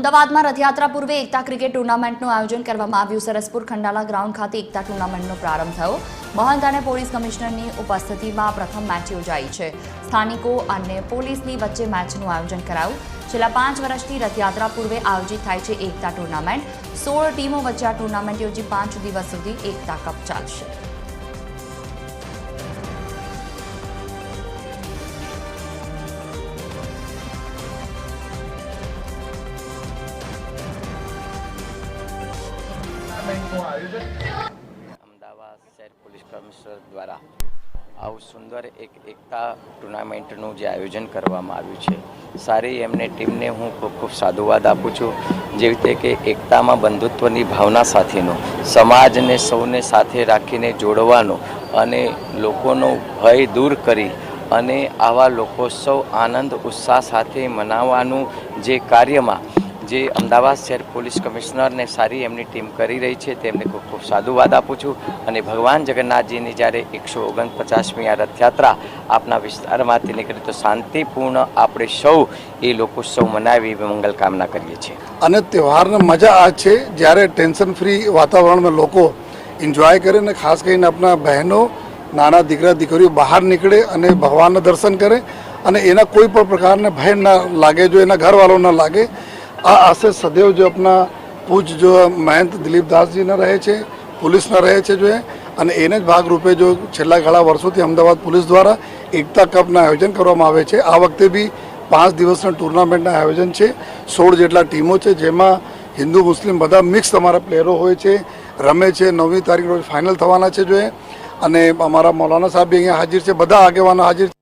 અમદાવાદમાં રથયાત્રા પૂર્વે એકતા ક્રિકેટ ટુર્નામેન્ટનું આયોજન કરવામાં આવ્યું। સરસપુર ખંડાલા ગ્રાઉન્ડ ખાતે એકતા ટુર્નામેન્ટનો પ્રારંભ થયો। મહંત અને પોલીસ કમિશનરની ઉપસ્થિતિમાં પ્રથમ મેચ યોજાઈ છે। સ્થાનિકો અને પોલીસની વચ્ચે મેચનું આયોજન કરાયું। છેલ્લા 5 વર્ષથી રથયાત્રા પૂર્વે આયોજિત થાય છે એકતા ટુર્નામેન્ટ। 16 ટીમો વચ્ચે આ ટુર્નામેન્ટ યોજી 5 દિવસ સુધી એકતા કપ ચાલશે। અમદાવાદ શહેર પોલીસ કમિશનર દ્વારા આવું સુંદર એક એકતા ટુર્નામેન્ટનું જે આયોજન કરવામાં આવ્યું છે, સારી એમને ટીમને હું ખૂબ ખૂબ સાધુવાદ આપું છું। જેવી રીતે કે એકતામાં બંધુત્વની ભાવના સાથેનો સમાજને સૌને સાથે રાખીને જોડવાનો અને લોકોનો ભય દૂર કરી અને આવા લોકોત્સવ આનંદ ઉત્સાહ સાથે મનાવવાનું જે કાર્યમાં જે અમદાવાદ શહેર પોલીસ કમિશનરને સારી એમની ટીમ કરી રહી છે તેમને ખૂબ ખૂબ સાધુવાદ આપું છું। અને ભગવાન જગન્નાથજીની જ્યારે 149મી આ રથયાત્રા આપના વિસ્તારમાંથી નીકળી તો શાંતિપૂર્ણ આપણે સૌ એ લોકોત્સવ મનાવી એવી મંગલ કામના કરીએ છીએ। અને તહેવારની મજા આ છે જ્યારે ટેન્શન ફ્રી વાતાવરણમાં લોકો એન્જોય કરે ને ખાસ કરીને આપણા બહેનો નાના દીકરા દીકરીઓ બહાર નીકળે અને ભગવાનના દર્શન કરે અને એના કોઈ પણ પ્રકારના ભય ના લાગે, જો એના ઘરવાળો ના લાગે। આ આશય સદૈવ જો આપણા પૂજ જો મહંત દિલીપદાસજીના રહે છે, પોલીસના રહે છે જો અને એને જ ભાગરૂપે જો છેલ્લા ઘણા વર્ષોથી અમદાવાદ પોલીસ દ્વારા એકતા કપના આયોજન કરવામાં આવે છે। આ વખતે બી 5 દિવસના ટુર્નામેન્ટના આયોજન છે। 16 જેટલા ટીમો છે જેમાં હિન્દુ મુસ્લિમ બધા મિક્સ અમારા પ્લેયરો હોય છે, રમે છે। 9મી તારીખ રોજ ફાઇનલ થવાના છે જો અને અમારા મૌલાના સાહેબ બી અહીંયા હાજર છે, બધા આગેવાનો હાજર છે।